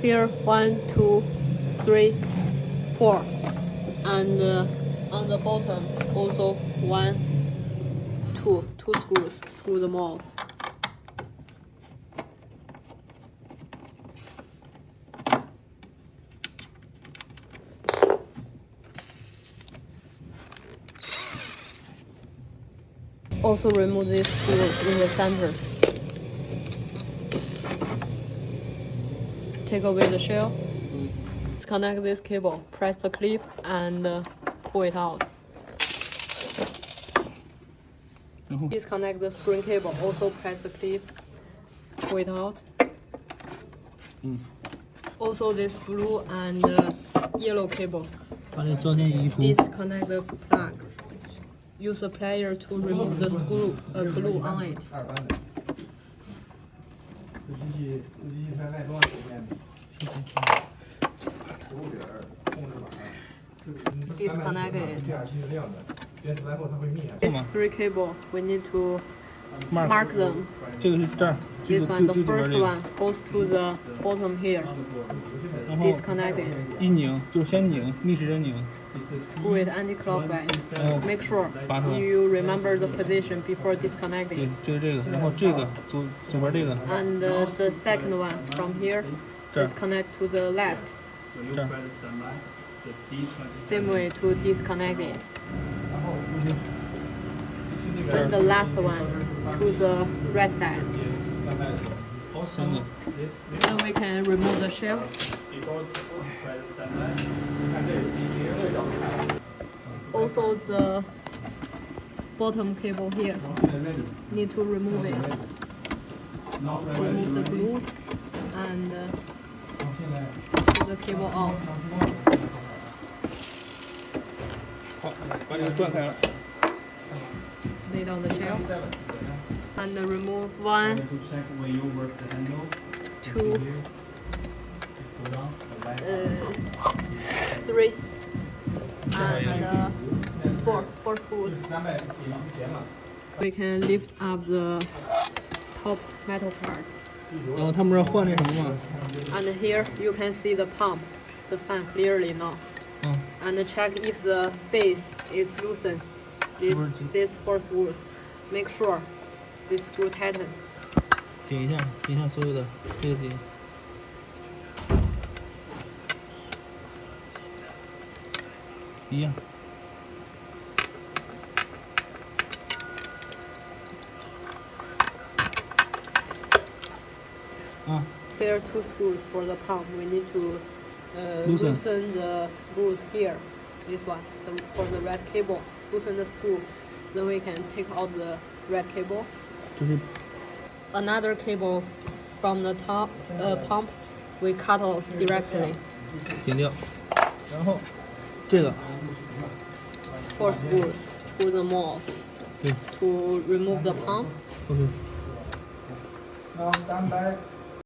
Here 1, 2, 3, 4, and on the bottom also 1, 2 screws. Screw them all. Also remove these screws in the center. Take away the shell. Disconnect this cable. Press the clip and pull it out. Disconnect the screen cable. Also press the clip. Pull it out. Also this blue and yellow cable. Disconnect the plug. Use a plier to remove the screw glue on it. Disconnect it. These 3 cables, we need to mark them. This one, the first one, goes to the bottom here. Disconnect it. Screw it anti-clockwise. Make sure you remember the position before disconnecting. And the second one from here, disconnect to the left. Same way to disconnect it. And the last one to the right side. Then we can remove the shell. Also the bottom cable here, need to remove it. Remove the glue and pull the cable out. Lay down the shell and remove 1, 2, 3 and 4 screws. We can lift up the top metal part. And here you can see the pump, the fan clearly now. And check if the base is loosened. These 4 screws. Make sure this screw tighten. 紧一下所有的这个紧。一样。There are 2 screws for the pump. We need to loosen the screws here. This one, for the red cable. Loosen the screw. Then we can take out the red cable. Another cable from the top pump, we cut off directly. 剪掉。然后这个 4 screws, screw them all to remove the pump. OK。 Now stand by.